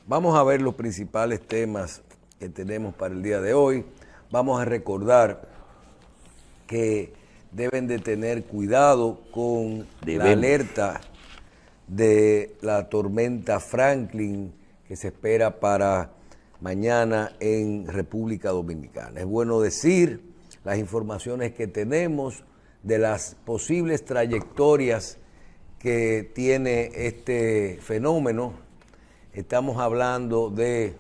Vamos a ver los principales temas que tenemos para el día de hoy. Vamos a recordar que deben de tener cuidado con la alerta de la tormenta Franklin que se espera para mañana en República Dominicana. Es bueno decir las informaciones que tenemos de las posibles trayectorias que tiene este fenómeno. Estamos hablando de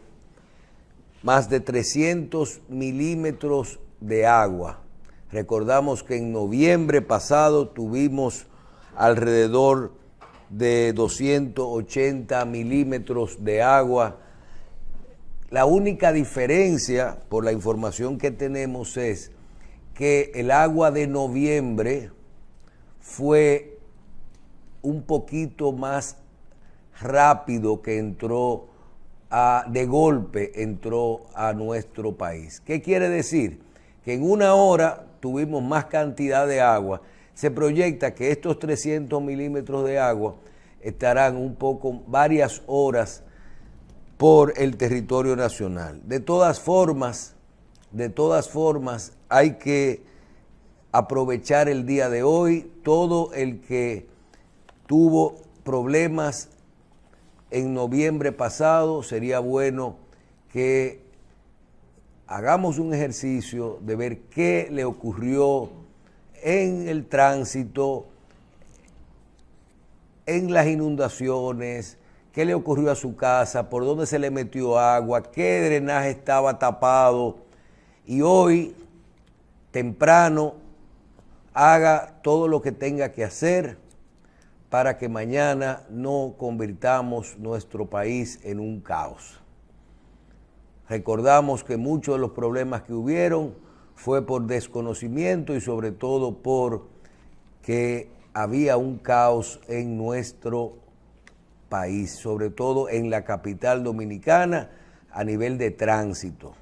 más de 300 milímetros de agua. Recordamos que en noviembre pasado tuvimos alrededor de 280 milímetros de agua. La única diferencia, por la información que tenemos, es que el agua de noviembre fue un poquito más rápido que entró de golpe entró a nuestro país. ¿Qué quiere decir? Que en una hora tuvimos más cantidad de agua. Se proyecta que estos 300 milímetros de agua estarán varias horas por el territorio nacional. De todas formas, hay que aprovechar el día de hoy. Todo el que tuvo problemas en noviembre pasado, sería bueno que hagamos un ejercicio de ver qué le ocurrió en el tránsito, en las inundaciones, qué le ocurrió a su casa, por dónde se le metió agua, qué drenaje estaba tapado, y hoy, temprano, haga todo lo que tenga que hacer para que mañana no convirtamos nuestro país en un caos. Recordamos que muchos de los problemas que hubieron fue por desconocimiento y sobre todo por que había un caos en nuestro país, sobre todo en la capital dominicana a nivel de tránsito.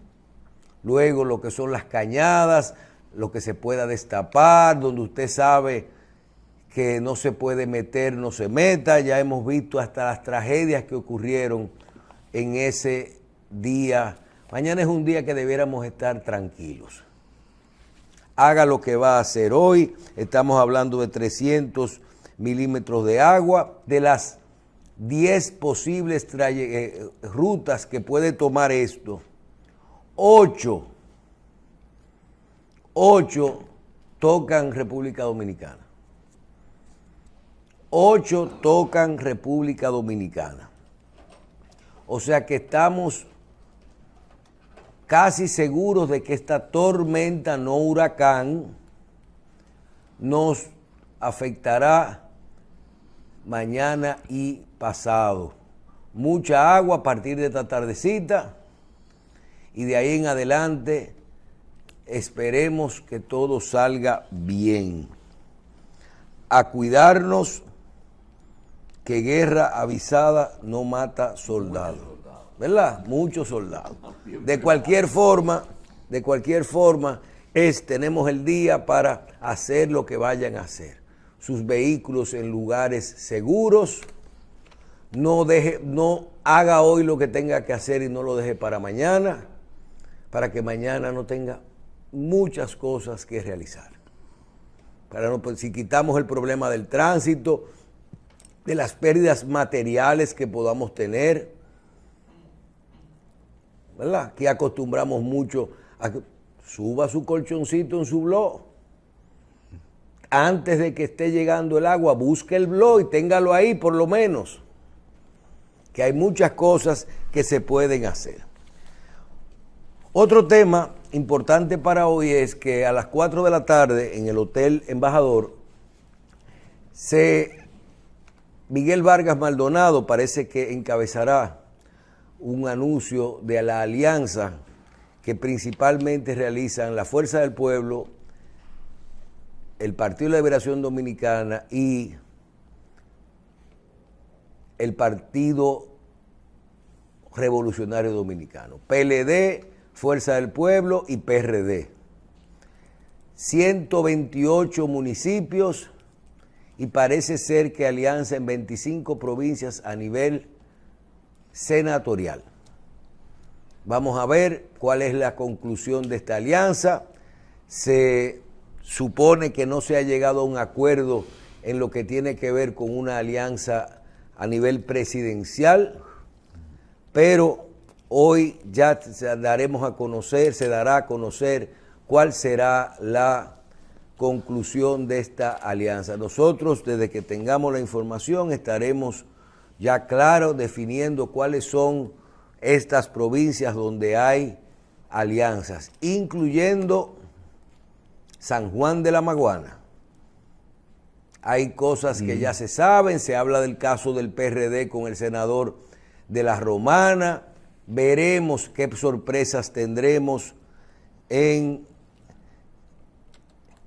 Luego lo que son las cañadas, lo que se pueda destapar, donde usted sabe que no se puede meter, no se meta. Ya hemos visto hasta las tragedias que ocurrieron en ese día. Mañana es un día que debiéramos estar tranquilos. Haga lo que va a hacer hoy. Estamos hablando de 300 milímetros de agua. De las 10 posibles rutas que puede tomar esto, 8 tocan República Dominicana. 8 tocan República Dominicana. O sea que estamos casi seguros de que esta tormenta, no huracán, nos afectará mañana y pasado. Mucha agua a partir de esta tardecita y de ahí en adelante esperemos que todo salga bien. A cuidarnos, que guerra avisada no mata soldados, ¿verdad? Muchos soldados. De cualquier forma, tenemos el día para hacer lo que vayan a hacer. Sus vehículos en lugares seguros. No haga hoy lo que tenga que hacer y no lo deje para mañana, para que mañana no tenga muchas cosas que realizar. Si quitamos el problema del tránsito, de las pérdidas materiales que podamos tener, ¿verdad? Que acostumbramos mucho a que suba su colchoncito en su blog. Antes de que esté llegando el agua, busque el blog y téngalo ahí por lo menos. Que hay muchas cosas que se pueden hacer. Otro tema importante para hoy es que a las 4 de la tarde en el Hotel Embajador, Miguel Vargas Maldonado parece que encabezará un anuncio de la alianza que principalmente realizan la Fuerza del Pueblo, el Partido de la Liberación Dominicana y el Partido Revolucionario Dominicano, PLD, Fuerza del Pueblo y PRD. 128 municipios y parece ser que alianza en 25 provincias a nivel senatorial. Vamos a ver cuál es la conclusión de esta alianza. Se supone que no se ha llegado a un acuerdo en lo que tiene que ver con una alianza a nivel presidencial, pero hoy ya se dará a conocer cuál será la conclusión de esta alianza. Nosotros, desde que tengamos la información, estaremos ya claros definiendo cuáles son estas provincias donde hay alianzas, incluyendo San Juan de la Maguana. Hay cosas que ya se saben, se habla del caso del PRD con el senador de la Romana. Veremos qué sorpresas tendremos en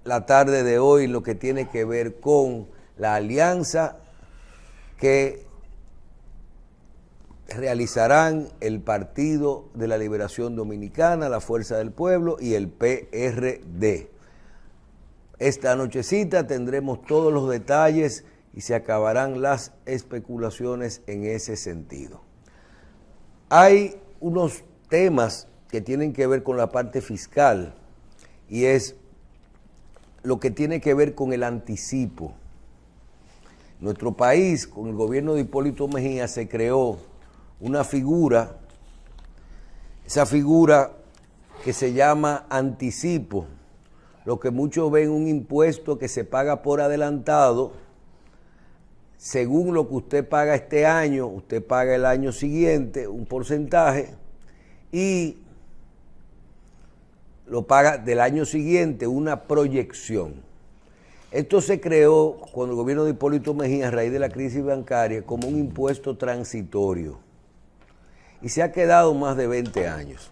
la tarde de hoy en lo que tiene que ver con la alianza que realizarán el Partido de la Liberación Dominicana, la Fuerza del Pueblo y el PRD. Esta nochecita tendremos todos los detalles y se acabarán las especulaciones en ese sentido. Hay unos temas que tienen que ver con la parte fiscal y es lo que tiene que ver con el anticipo. Nuestro país, con el gobierno de Hipólito Mejía, se creó una figura, esa figura que se llama anticipo, lo que muchos ven un impuesto que se paga por adelantado. Según lo que usted paga este año, usted paga el año siguiente un porcentaje y lo paga del año siguiente una proyección. Esto se creó cuando el gobierno de Hipólito Mejía, a raíz de la crisis bancaria, como un impuesto transitorio. Y se ha quedado más de 20 años.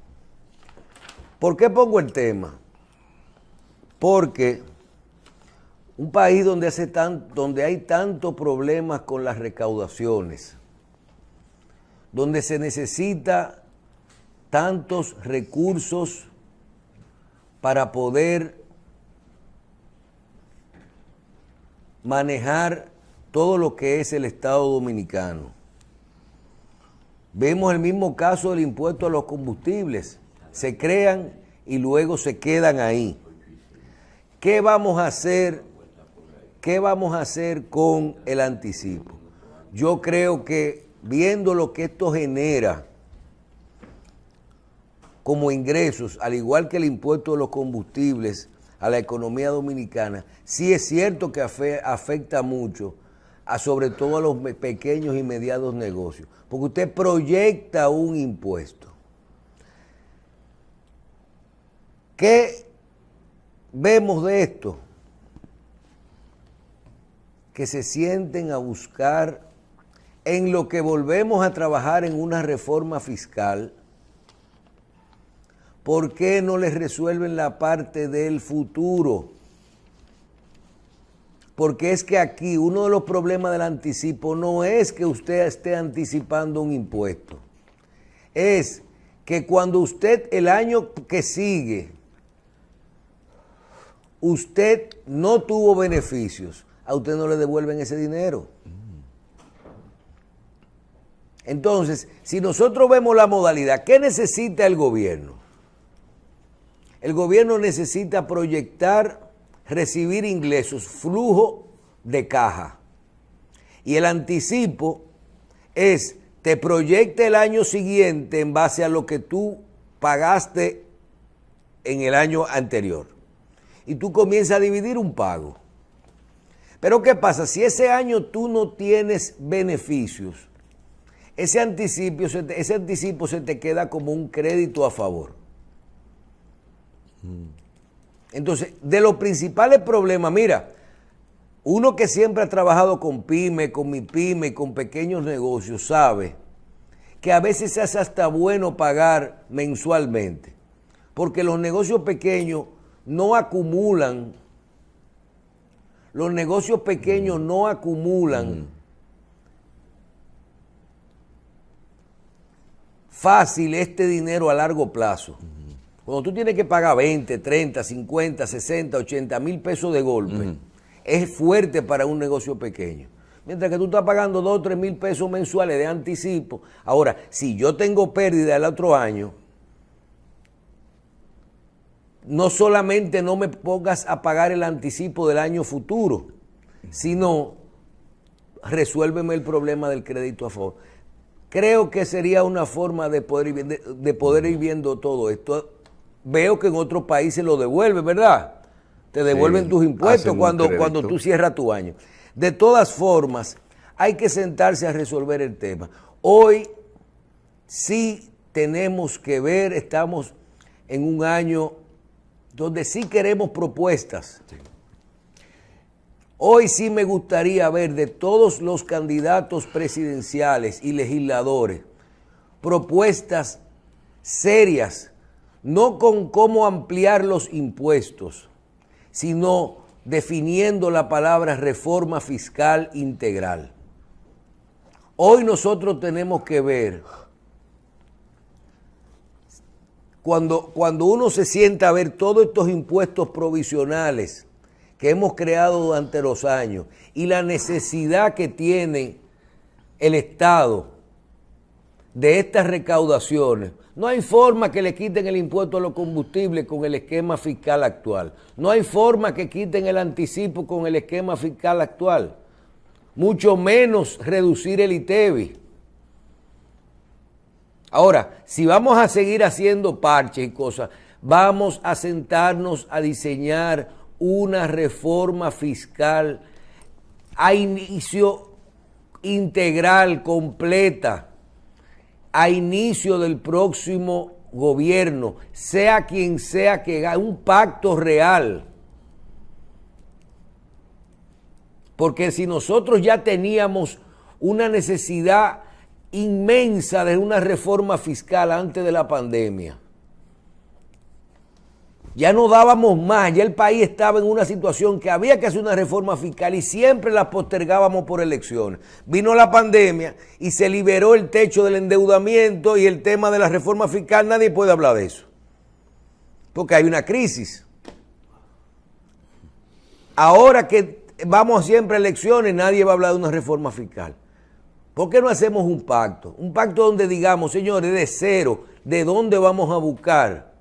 ¿Por qué pongo el tema? Porque un país donde hay tantos problemas con las recaudaciones, donde se necesita tantos recursos para poder manejar todo lo que es el Estado dominicano. Vemos el mismo caso del impuesto a los combustibles. Se crean y luego se quedan ahí. ¿Qué vamos a hacer? ¿Qué vamos a hacer con el anticipo? Yo creo que viendo lo que esto genera como ingresos, al igual que el impuesto de los combustibles a la economía dominicana, sí es cierto que afecta mucho, sobre todo a los pequeños y medianos negocios, porque usted proyecta un impuesto. ¿Qué vemos de esto? Que se sienten a buscar en lo que volvemos a trabajar en una reforma fiscal. ¿Por qué no les resuelven la parte del futuro? Porque es que aquí uno de los problemas del anticipo no es que usted esté anticipando un impuesto. Es que cuando usted el año que sigue, usted no tuvo beneficios, a usted no le devuelven ese dinero. Entonces, si nosotros vemos la modalidad, ¿qué necesita el gobierno? El gobierno necesita proyectar, recibir ingresos, flujo de caja. Y el anticipo es, te proyecta el año siguiente en base a lo que tú pagaste en el año anterior. Y tú comienzas a dividir un pago. Pero ¿qué pasa? Si ese año tú no tienes beneficios, ese anticipo se te queda como un crédito a favor. Entonces, de los principales problemas, mira, uno que siempre ha trabajado con pyme, con MIPYME, con pequeños negocios, sabe que a veces se hace hasta bueno pagar mensualmente, porque los negocios pequeños no acumulan, fácil este dinero a largo plazo. Cuando tú tienes que pagar 20, 30, 50, 60, 80 mil pesos de golpe, es fuerte para un negocio pequeño. Mientras que tú estás pagando 2 o 3 mil pesos mensuales de anticipo. Ahora, si yo tengo pérdida el otro año, no solamente no me pongas a pagar el anticipo del año futuro, sino resuélveme el problema del crédito a favor. Creo que sería una forma de poder ir viendo todo esto. Veo que en otros países lo devuelven, ¿verdad? Te devuelven tus impuestos cuando tú cierras tu año. De todas formas, hay que sentarse a resolver el tema. Hoy sí tenemos que ver, estamos en un año donde sí queremos propuestas. Sí. Hoy sí me gustaría ver de todos los candidatos presidenciales y legisladores propuestas serias, no con cómo ampliar los impuestos, sino definiendo la palabra reforma fiscal integral. Hoy nosotros tenemos que ver, cuando uno se sienta a ver todos estos impuestos provisionales que hemos creado durante los años y la necesidad que tiene el Estado de estas recaudaciones, no hay forma que le quiten el impuesto a los combustibles con el esquema fiscal actual. No hay forma que quiten el anticipo con el esquema fiscal actual. Mucho menos reducir el ITEVI. Ahora, si vamos a seguir haciendo parches y cosas, vamos a sentarnos a diseñar una reforma fiscal a inicio integral, completa, a inicio del próximo gobierno, sea quien sea que haga un pacto real. Porque si nosotros ya teníamos una necesidad inmensa de una reforma fiscal antes de la pandemia, ya no dábamos más, ya el país estaba en una situación que había que hacer una reforma fiscal y siempre la postergábamos por elecciones. Vino la pandemia y se liberó el techo del endeudamiento y el tema de la reforma fiscal, nadie puede hablar de eso, porque hay una crisis. Ahora que vamos siempre a elecciones, nadie va a hablar de una reforma fiscal. ¿Por qué no hacemos un pacto? Un pacto donde digamos, señores, de cero, ¿de dónde vamos a buscar?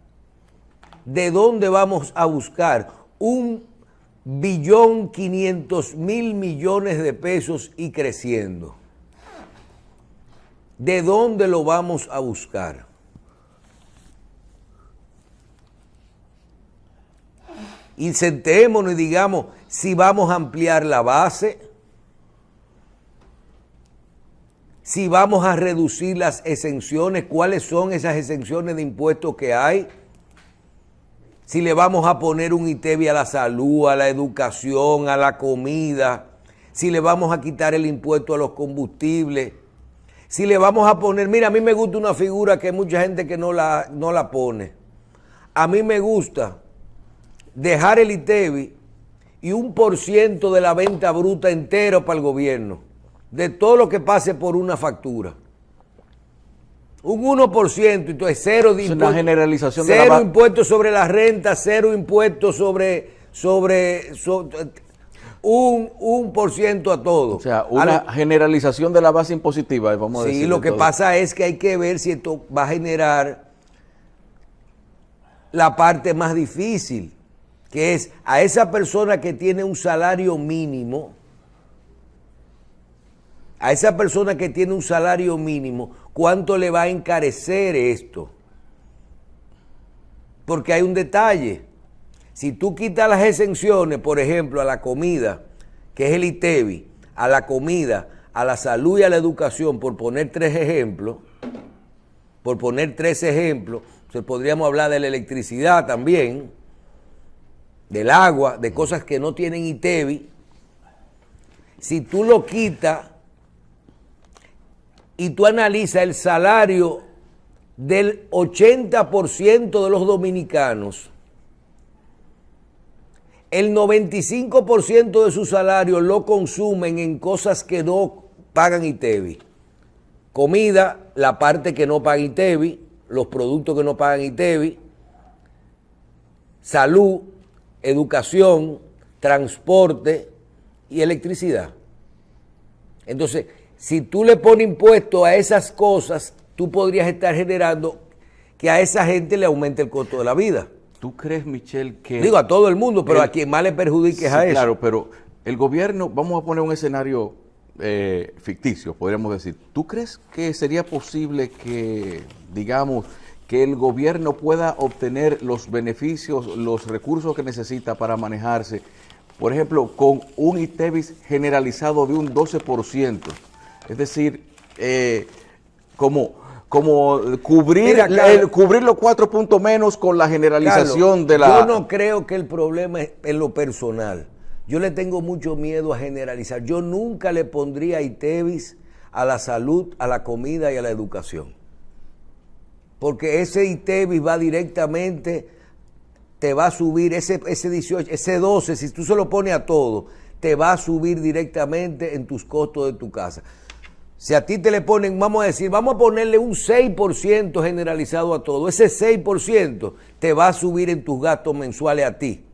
¿De dónde vamos a buscar 1.500.000 millones de pesos y creciendo? ¿De dónde lo vamos a buscar? Y sentémonos y digamos si vamos a ampliar la base, si vamos a reducir las exenciones, cuáles son esas exenciones de impuestos que hay, si le vamos a poner un ITEVI a la salud, a la educación, a la comida, si le vamos a quitar el impuesto a los combustibles, si le vamos a poner, mira, a mí me gusta una figura que hay mucha gente que no la pone. A mí me gusta dejar el ITEVI y 1% de la venta bruta entero para el gobierno, de todo lo que pase por una factura. Un 1%, entonces cero de impuestos. Es una generalización de cero impuestos sobre la renta, cero impuestos sobre un 1% a todo. O sea, una generalización de la base impositiva, vamos a decir. Sí, lo que pasa es que hay que ver si esto va a generar la parte más difícil, que es a esa persona que tiene un salario mínimo, ¿cuánto le va a encarecer esto? Porque hay un detalle. Si tú quitas las exenciones, por ejemplo, a la comida, que es el ITEVI, a la comida, a la salud y a la educación, por poner tres ejemplos, podríamos hablar de la electricidad también, del agua, de cosas que no tienen ITEVI. Si tú lo quitas y tú analizas el salario del 80% de los dominicanos, el 95% de su salario lo consumen en cosas que no pagan ITEVI. Comida, la parte que no paga ITEVI, los productos que no pagan ITEVI, salud, educación, transporte y electricidad. Entonces, si tú le pones impuesto a esas cosas, tú podrías estar generando que a esa gente le aumente el costo de la vida. ¿Tú crees, Michel, que... Digo, a todo el mundo, pero a quien más le perjudique es a eso. Claro, pero el gobierno, vamos a poner un escenario ficticio, podríamos decir. ¿Tú crees que sería posible que, digamos, que el gobierno pueda obtener los beneficios, los recursos que necesita para manejarse, por ejemplo, con un ITEVIS generalizado de un 12%? Es decir, como cubrir, Mira, cubrir los 4 puntos menos con la generalización Carlos, de la... Yo no creo que el problema es en lo personal. Yo le tengo mucho miedo a generalizar. Yo nunca le pondría ITEVIS a la salud, a la comida y a la educación. Porque ese ITEVIS va directamente, te va a subir ese 18, ese 12, si tú se lo pones a todo, te va a subir directamente en tus costos de tu casa. Si a ti te le ponen, vamos a decir, vamos a ponerle un 6% generalizado a todo, ese 6% te va a subir en tus gastos mensuales a ti.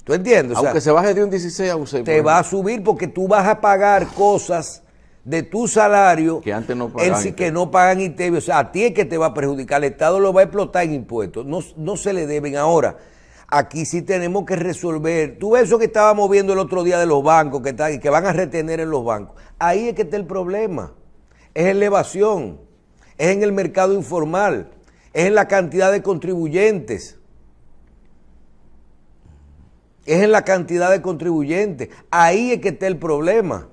¿Tú entiendes? Aunque se baje de un 16 a un 6%. Te va a subir porque tú vas a pagar cosas de tu salario que antes no pagaban, que no pagan ITEVIS. O sea, a ti es que te va a perjudicar. El Estado lo va a explotar en impuestos. No se le deben. Ahora, aquí sí tenemos que resolver. Tú ves eso que estábamos viendo el otro día de los bancos que van a retener en los bancos. Ahí es que está el problema. Es en la evasión, es en el mercado informal, es en la cantidad de contribuyentes. Es en la cantidad de contribuyentes. Ahí es que está el problema.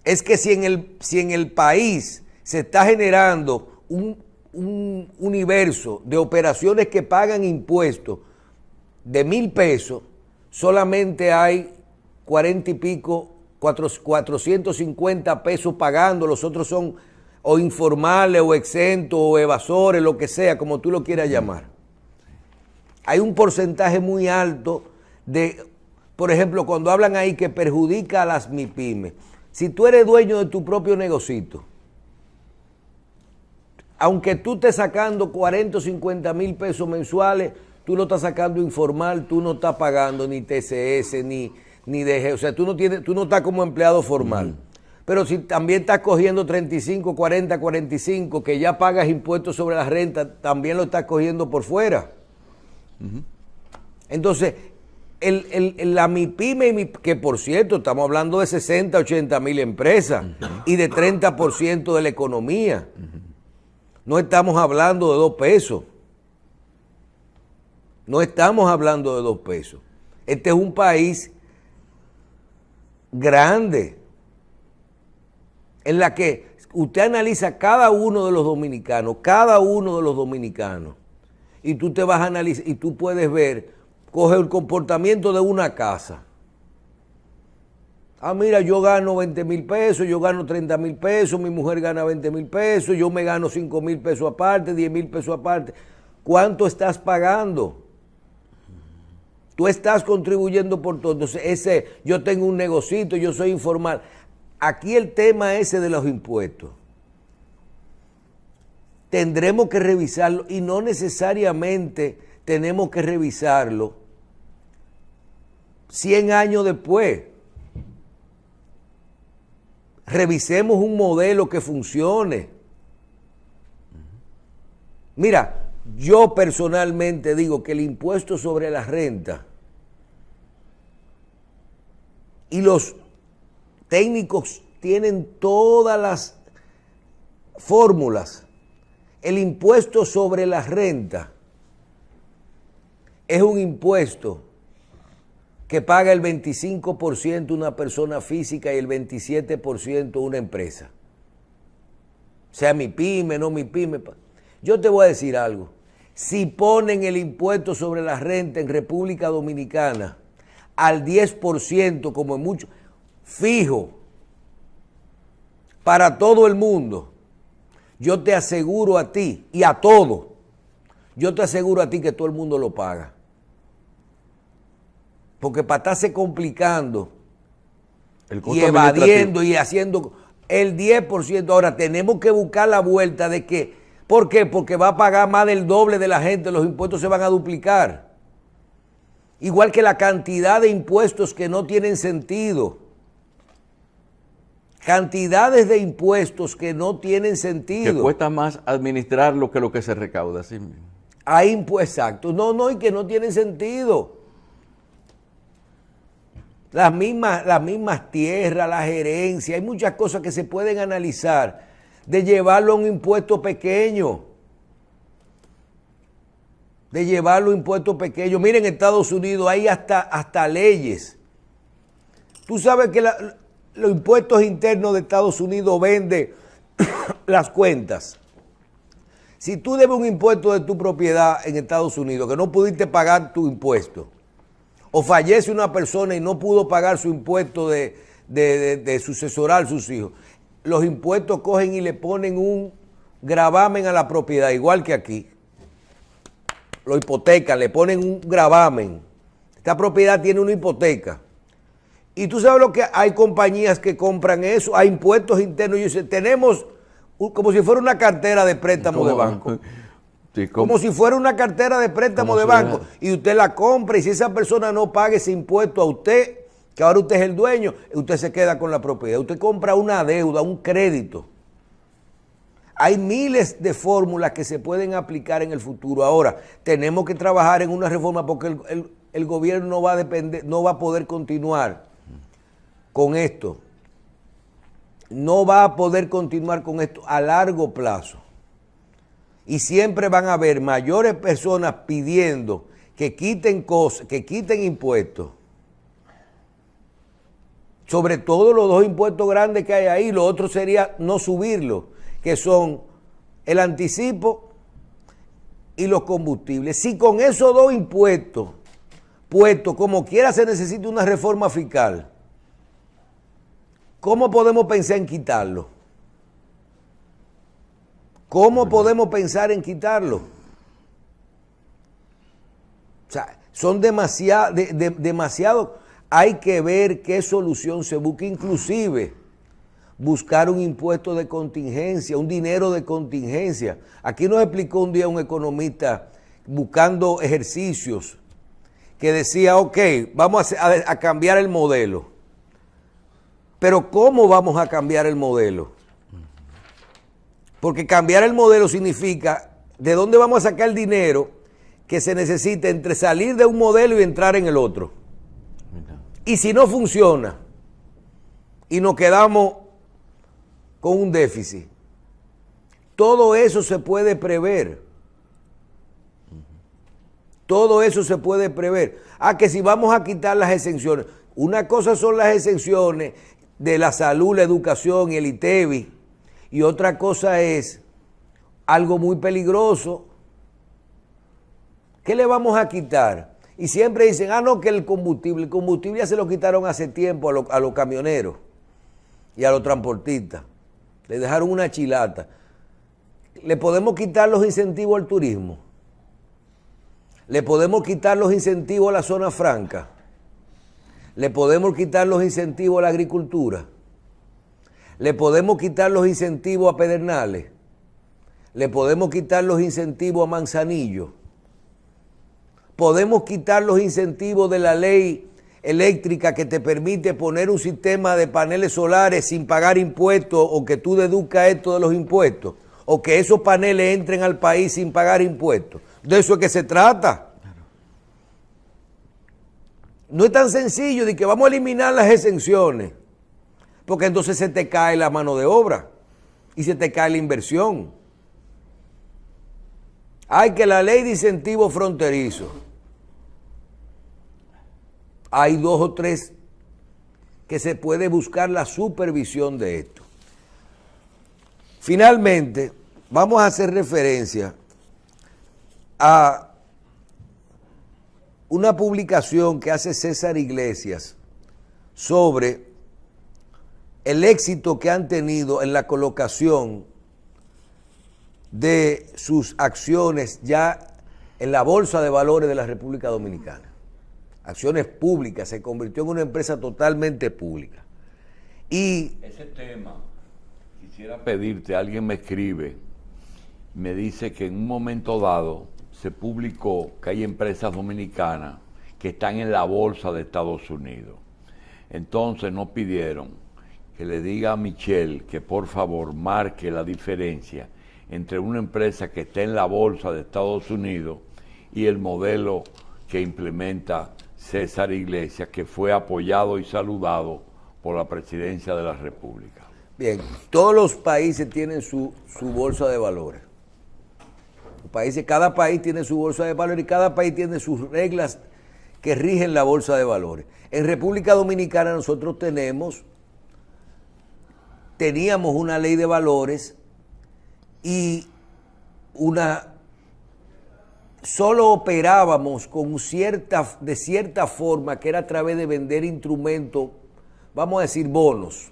Es que si en el país se está generando un universo de operaciones que pagan impuestos de 1,000 pesos, solamente hay 40 y pico, 450 pesos pagando, los otros son o informales o exentos o evasores, lo que sea, como tú lo quieras llamar. Hay un porcentaje muy alto de, por ejemplo, cuando hablan ahí que perjudica a las MIPYMES. Si tú eres dueño de tu propio negocito, aunque tú estés sacando 40 o 50 mil pesos mensuales, tú lo estás sacando informal, tú no estás pagando ni TCS, ni DG, o sea, tú no estás como empleado formal. Pero si también estás cogiendo 35, 40, 45, que ya pagas impuestos sobre la renta, también lo estás cogiendo por fuera. Entonces, la MIPYME, que por cierto, estamos hablando de 60, 80 mil empresas y de 30% de la economía. No estamos hablando de 2 pesos. No estamos hablando de 2 pesos. Este es un país grande en la que usted analiza cada uno de los dominicanos, y tú te vas a analizar y tú puedes ver, coge el comportamiento de una casa. Ah, mira, yo gano 20 mil pesos, yo gano 30 mil pesos, mi mujer gana 20 mil pesos, yo me gano 5 mil pesos aparte, 10 mil pesos aparte. ¿Cuánto estás pagando? Tú estás contribuyendo por todo. Entonces, yo tengo un negocito, yo soy informal. Aquí el tema ese de los impuestos. Tendremos que revisarlo y no necesariamente tenemos que revisarlo 100 años después. Revisemos un modelo que funcione. Mira, yo personalmente digo que el impuesto sobre la renta y los técnicos tienen todas las fórmulas. El impuesto sobre la renta es un impuesto que paga el 25% una persona física y el 27% una empresa. Sea MIPYME, no MIPYME. Yo te voy a decir algo. Si ponen el impuesto sobre la renta en República Dominicana al 10%, como en mucho, fijo, para todo el mundo, yo te aseguro a ti y a todo, yo te aseguro a ti que todo el mundo lo paga. Porque para estarse complicando y evadiendo y haciendo el 10%, ahora tenemos que buscar la vuelta de que, ¿por qué? Porque va a pagar más del doble de la gente, los impuestos se van a duplicar. Igual que la cantidad de impuestos que no tienen sentido. cantidades de impuestos que no tienen sentido. Que cuesta más administrarlo que lo que se recauda. ¿Sí? Hay impuestos, exacto. No, y que no tienen sentido. Las mismas tierras, la gerencia, hay muchas cosas que se pueden analizar de llevarlo a un impuesto pequeño. Miren, en Estados Unidos hay hasta leyes. Tú sabes que los impuestos internos de Estados Unidos venden las cuentas. Si tú debes un impuesto de tu propiedad en Estados Unidos, que no pudiste pagar tu impuesto, o fallece una persona y no pudo pagar su impuesto de sucesoral a sus hijos, los impuestos cogen y le ponen un gravamen a la propiedad, igual que aquí. Lo hipotecan, le ponen un gravamen. Esta propiedad tiene una hipoteca. Y tú sabes lo que hay compañías que compran eso, hay impuestos internos. Y dicen, tenemos como si fuera una cartera de préstamo de banco. Sí, como si fuera una cartera de préstamo de banco. Y usted la compra y si esa persona no paga ese impuesto a usted, que ahora usted es el dueño, usted se queda con la propiedad. Usted compra una deuda, un crédito. Hay miles de fórmulas que se pueden aplicar en el futuro. Ahora, tenemos que trabajar en una reforma porque el gobierno no va a poder continuar con esto. No va a poder continuar con esto a largo plazo. Y siempre van a haber mayores personas pidiendo que quiten cosas, que quiten impuestos. Sobre todo los dos impuestos grandes que hay ahí. Lo otro sería no subirlos, que son el anticipo y los combustibles. Si con esos dos impuestos puestos, como quiera se necesita una reforma fiscal, ¿cómo podemos pensar en quitarlo? ¿Cómo podemos pensar en quitarlo? O sea, son demasiado. Hay que ver qué solución se busca, inclusive buscar un impuesto de contingencia, un dinero de contingencia. Aquí nos explicó un día un economista buscando ejercicios que decía, ok, vamos a cambiar el modelo. Pero ¿cómo vamos a cambiar el modelo? Porque cambiar el modelo significa de dónde vamos a sacar el dinero que se necesita entre salir de un modelo y entrar en el otro. Y si no funciona y nos quedamos con un déficit, todo eso se puede prever. Todo eso se puede prever. Que si vamos a quitar las exenciones, una cosa son las exenciones de la salud, la educación y el ITEVI, y otra cosa es algo muy peligroso. ¿Qué le vamos a quitar? Y siempre dicen, no, que el combustible ya se lo quitaron hace tiempo a los camioneros y a los transportistas. Le dejaron una chilata. ¿Le podemos quitar los incentivos al turismo? ¿Le podemos quitar los incentivos a la zona franca? ¿Le podemos quitar los incentivos a la agricultura? ¿Le podemos quitar los incentivos a Pedernales? ¿Le podemos quitar los incentivos a Manzanillo? ¿Podemos quitar los incentivos de la ley eléctrica que te permite poner un sistema de paneles solares sin pagar impuestos o que tú deduzcas esto de los impuestos? ¿O que esos paneles entren al país sin pagar impuestos? De eso es que se trata. No es tan sencillo de que vamos a eliminar las exenciones, porque entonces se te cae la mano de obra y se te cae la inversión. Hay que la ley de incentivos fronterizos. Hay 2 o 3 que se puede buscar la supervisión de esto. Finalmente, vamos a hacer referencia a una publicación que hace César Iglesias sobre el éxito que han tenido en la colocación de sus acciones ya en la Bolsa de Valores de la República Dominicana. Acciones públicas, se convirtió en una empresa totalmente pública. Y ese tema, quisiera pedirte, alguien me escribe, me dice que en un momento dado se publicó que hay empresas dominicanas que están en la bolsa de Estados Unidos. Entonces nos pidieron que le diga a Michelle que por favor marque la diferencia entre una empresa que está en la bolsa de Estados Unidos y el modelo que implementa César Iglesias, que fue apoyado y saludado por la Presidencia de la República. Bien, todos los países tienen su bolsa de valores. Cada país tiene su bolsa de valores y cada país tiene sus reglas que rigen la bolsa de valores. En República Dominicana nosotros teníamos una ley de valores y solo operábamos de cierta forma, que era a través de vender instrumentos, vamos a decir bonos,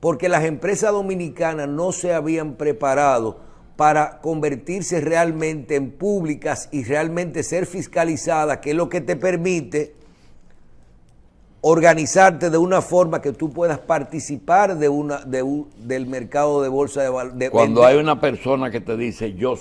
porque las empresas dominicanas no se habían preparado para convertirse realmente en públicas y realmente ser fiscalizadas, que es lo que te permite organizarte de una forma que tú puedas participar del mercado de bolsa de valores. Cuando hay una persona que te dice, yo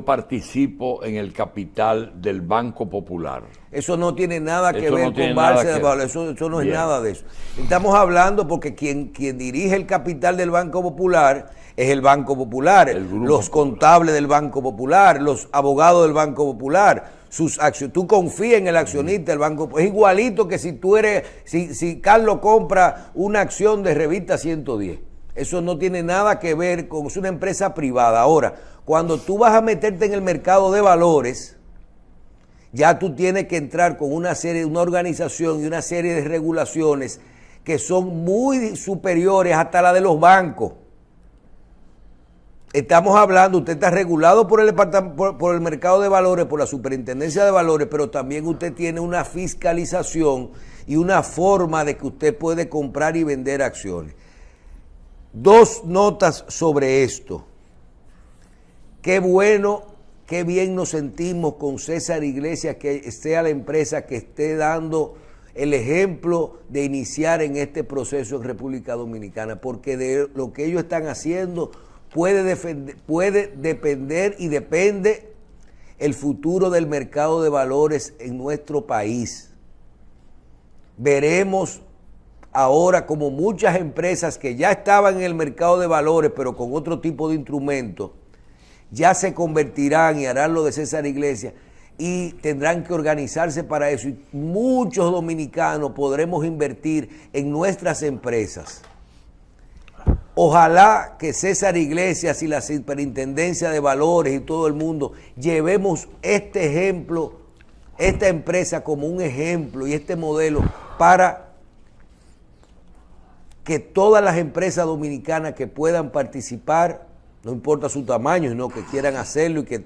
participo en el capital del Banco Popular. Eso no tiene nada que ver con bolsa de valores, eso no es nada de eso. Estamos hablando porque quien dirige el capital del Banco Popular es el Banco Popular, los contables del Banco Popular, los abogados del Banco Popular, sus acciones. Tú confías en el accionista del Banco Popular. Es igualito que si Carlos compra una acción de Revista 110. Eso no tiene nada que ver con, es una empresa privada. Ahora, cuando tú vas a meterte en el mercado de valores, ya tú tienes que entrar con una organización y una serie de regulaciones que son muy superiores hasta la de los bancos. Estamos hablando, usted está regulado por el mercado de valores, por la superintendencia de valores, pero también usted tiene una fiscalización y una forma de que usted puede comprar y vender acciones. Dos notas sobre esto. Qué bueno, qué bien nos sentimos con César Iglesias, que sea la empresa que esté dando el ejemplo de iniciar en este proceso en República Dominicana, porque de lo que ellos están haciendo puede depender y depende el futuro del mercado de valores en nuestro país. Veremos ahora como muchas empresas que ya estaban en el mercado de valores, pero con otro tipo de instrumentos, ya se convertirán y harán lo de César Iglesias y tendrán que organizarse para eso. Y muchos dominicanos podremos invertir en nuestras empresas. Ojalá que César Iglesias y la Superintendencia de Valores y todo el mundo llevemos este ejemplo, esta empresa como un ejemplo y este modelo para que todas las empresas dominicanas que puedan participar, no importa su tamaño, sino que quieran hacerlo y que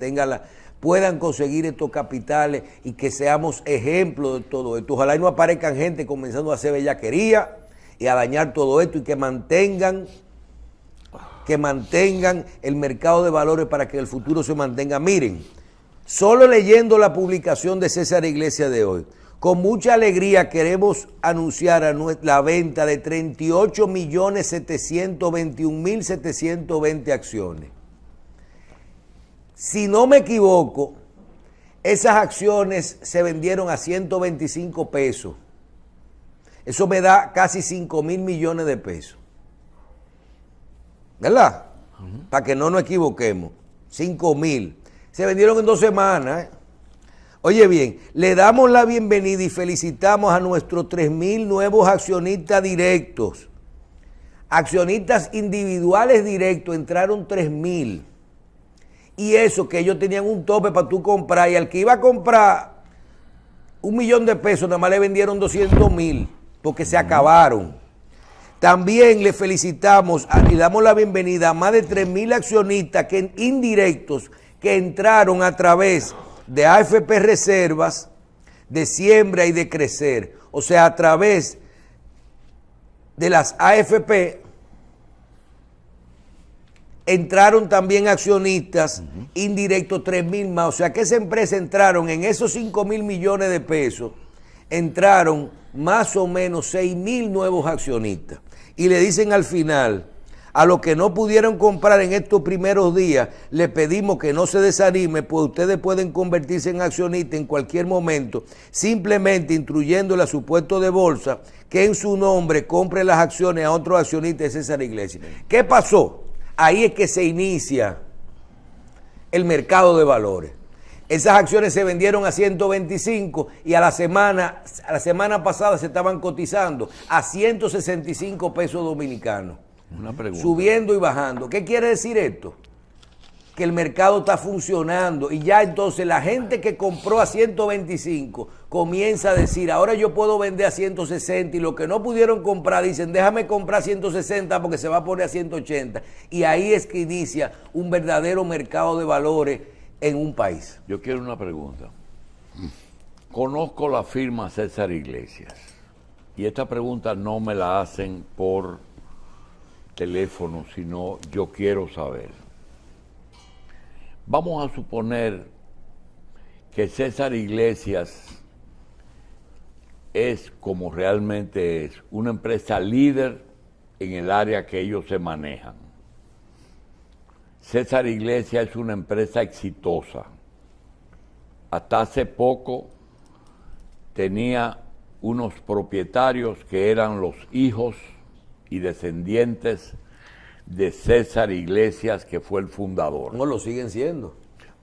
puedan conseguir estos capitales y que seamos ejemplos de todo esto. Ojalá y no aparezcan gente comenzando a hacer bellaquería y a dañar todo esto y que mantengan el mercado de valores para que el futuro se mantenga. Miren, solo leyendo la publicación de César Iglesias de hoy, con mucha alegría queremos anunciar la venta de 38.721.720 acciones. Si no me equivoco, esas acciones se vendieron a 125 pesos. Eso me da casi 5.000 millones de pesos. ¿Verdad? Para que no nos equivoquemos. 5.000. Se vendieron en 2 semanas. Oye bien, le damos la bienvenida y felicitamos a nuestros 3.000 nuevos accionistas directos. Accionistas individuales directos, entraron 3.000. Y eso que ellos tenían un tope para tú comprar. Y al que iba a comprar 1 millón de pesos, nada más le vendieron 200.000 porque se acabaron. También le felicitamos y damos la bienvenida a más de 3.000 accionistas indirectos que entraron a través de AFP Reservas, de Siembra y de Crecer. O sea, a través de las AFP entraron también accionistas indirectos, 3.000 más. O sea, que esa empresa entraron en esos 5.000 millones de pesos, entraron más o menos 6.000 nuevos accionistas. Y le dicen al final, A los que no pudieron comprar en estos primeros días, le pedimos que no se desanime, pues ustedes pueden convertirse en accionistas en cualquier momento, simplemente instruyéndole a su puesto de bolsa que en su nombre compre las acciones a otros accionistas de César Iglesias. ¿Qué pasó? Ahí es que se inicia el mercado de valores. Esas acciones se vendieron a 125 y a la semana pasada se estaban cotizando a 165 pesos dominicanos. Una pregunta. Subiendo y bajando. ¿Qué quiere decir esto? Que el mercado está funcionando y ya entonces la gente que compró a 125 comienza a decir, ahora yo puedo vender a 160 y los que no pudieron comprar dicen, déjame comprar a 160 porque se va a poner a 180. Y ahí es que inicia un verdadero mercado de valores en un país. Yo quiero una pregunta. Conozco la firma César Iglesias y esta pregunta no me la hacen por teléfono, sino yo quiero saber. Vamos a suponer que César Iglesias es, como realmente es, una empresa líder en el área que ellos se manejan. César Iglesias es una empresa exitosa. Hasta hace poco tenía unos propietarios que eran los hijos y descendientes de César Iglesias, que fue el fundador. No lo siguen siendo.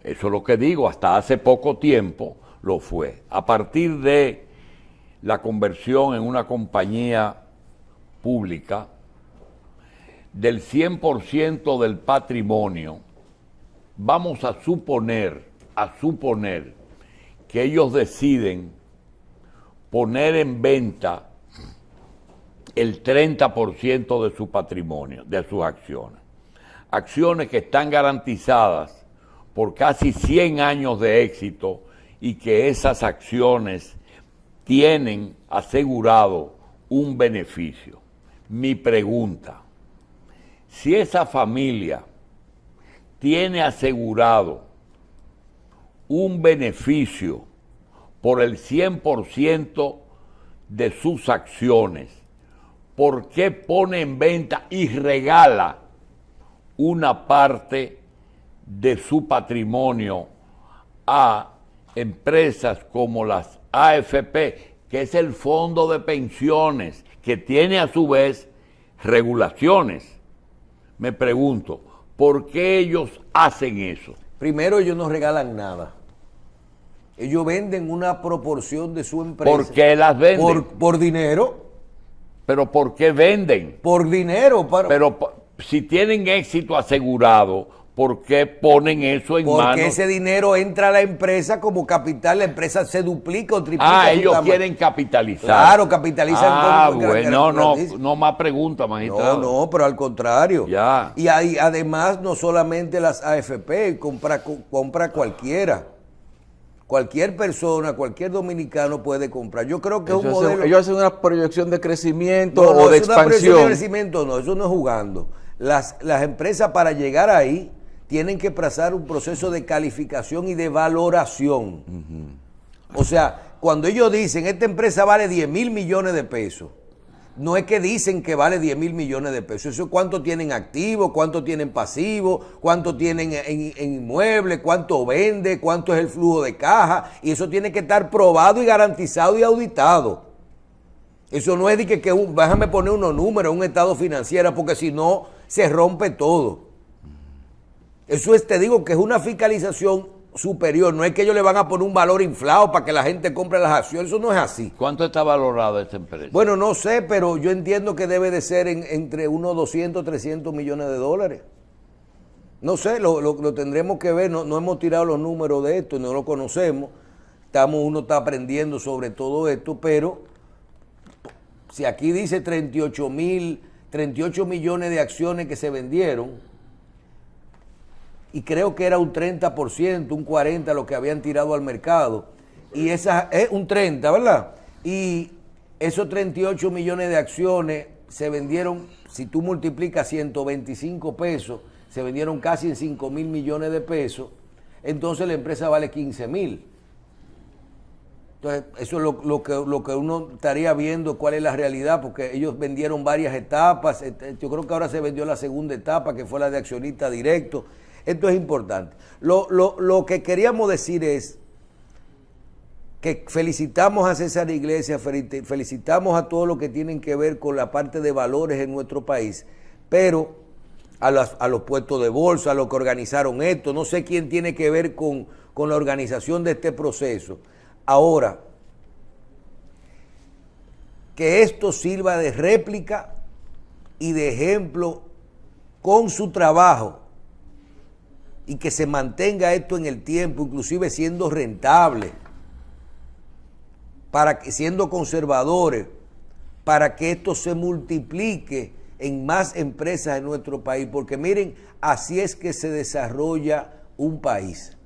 Eso es lo que digo, hasta hace poco tiempo lo fue. A partir de la conversión en una compañía pública, del 100% del patrimonio, vamos a suponer que ellos deciden poner en venta el 30% de su patrimonio, de sus acciones. Acciones que están garantizadas por casi 100 años de éxito y que esas acciones tienen asegurado un beneficio. Mi pregunta, si esa familia tiene asegurado un beneficio por el 100% de sus acciones, ¿por qué pone en venta y regala una parte de su patrimonio a empresas como las AFP, que es el fondo de pensiones, que tiene a su vez regulaciones? Me pregunto, ¿por qué ellos hacen eso? Primero, ellos no regalan nada. Ellos venden una proporción de su empresa. ¿Por qué las venden? Por dinero. ¿Pero por qué venden? Por dinero. Pero si tienen éxito asegurado, ¿por qué ponen eso en manos? Porque ese dinero entra a la empresa como capital, la empresa se duplica o triplica. Ah, ellos quieren capitalizar. Claro, capitalizan. Bueno, no más preguntas, magistrado. No, pero al contrario. Ya. Y además, no solamente las AFP, compra cualquiera. Cualquier persona, cualquier dominicano puede comprar. Yo creo que es un modelo... Ellos hacen una proyección de crecimiento o de expansión. Una proyección de crecimiento, no, eso no es jugando. Las empresas, para llegar ahí, tienen que pasar un proceso de calificación y de valoración. O sea, cuando ellos dicen, esta empresa vale 10,000 millones de pesos, no es que dicen que vale 10,000 millones de pesos. Eso es cuánto tienen activos, cuánto tienen pasivos, cuánto tienen en inmuebles, cuánto vende, cuánto es el flujo de caja. Y eso tiene que estar probado y garantizado y auditado. Eso no es de que déjame poner unos números, un estado financiero, porque si no, se rompe todo. Eso es, te digo, que es una fiscalización superior. No es que ellos le van a poner un valor inflado para que la gente compre las acciones. Eso no es así. ¿Cuánto está valorada esta empresa? Bueno, no sé, pero yo entiendo que debe de ser entre unos 200, 300 millones de dólares. No sé, lo tendremos que ver. No hemos tirado los números de esto, no lo conocemos. Uno está aprendiendo sobre todo esto, pero si aquí dice 38 millones de acciones que se vendieron, y creo que era un 30%, un 40% lo que habían tirado al mercado, y esa es un 30%, ¿verdad? Y esos 38 millones de acciones se vendieron, si tú multiplicas 125 pesos, se vendieron casi en 5,000 millones de pesos, entonces la empresa vale 15,000. Entonces, eso es lo que uno estaría viendo, cuál es la realidad, porque ellos vendieron varias etapas. Yo creo que ahora se vendió la segunda etapa, que fue la de accionista directo. Esto es importante. Lo que queríamos decir es que felicitamos a César Iglesias, felicitamos a todos los que tienen que ver con la parte de valores en nuestro país, pero a los puestos de bolsa, a los que organizaron esto, no sé quién tiene que ver con la organización de este proceso. Ahora, que esto sirva de réplica y de ejemplo con su trabajo y que se mantenga esto en el tiempo, inclusive siendo rentable, siendo conservadores, para que esto se multiplique en más empresas en nuestro país, porque miren, así es que se desarrolla un país.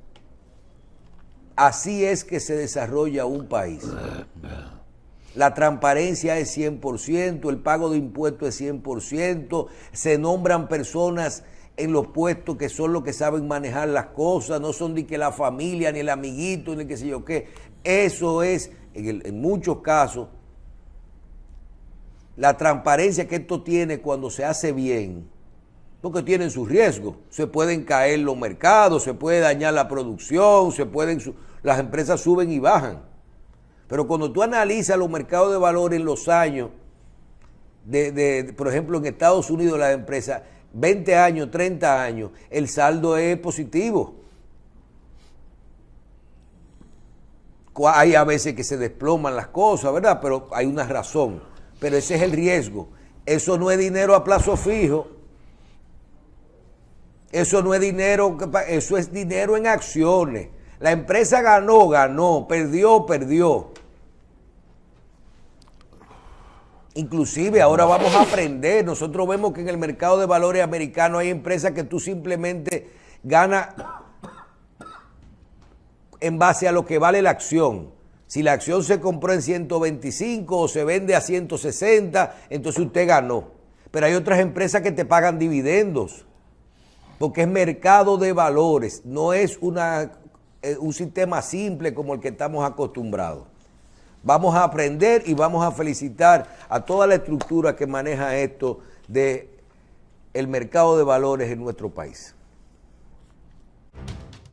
Así es que se desarrolla un país. La transparencia es 100%, el pago de impuestos es 100%, se nombran personas en los puestos que son los que saben manejar las cosas, no son ni que la familia, ni el amiguito, ni qué sé yo qué. Eso es, en muchos casos, la transparencia que esto tiene cuando se hace bien, porque tienen sus riesgos. Se pueden caer los mercados, se puede dañar la producción, las empresas suben y bajan. Pero cuando tú analizas los mercados de valores en los años, por ejemplo, en Estados Unidos, las empresas, 20 años, 30 años, el saldo es positivo. Hay a veces que se desploman las cosas, ¿verdad? Pero hay una razón. Pero ese es el riesgo. Eso no es dinero a plazo fijo. Eso no es dinero, eso es dinero en acciones. La empresa ganó, perdió. Inclusive ahora vamos a aprender. Nosotros vemos que en el mercado de valores americano hay empresas que tú simplemente ganas en base a lo que vale la acción. Si la acción se compró en 125 o se vende a 160, entonces usted ganó. Pero hay otras empresas que te pagan dividendos, porque es mercado de valores, no es un sistema simple como el que estamos acostumbrados. Vamos a aprender y vamos a felicitar a toda la estructura que maneja esto de el mercado de valores en nuestro país.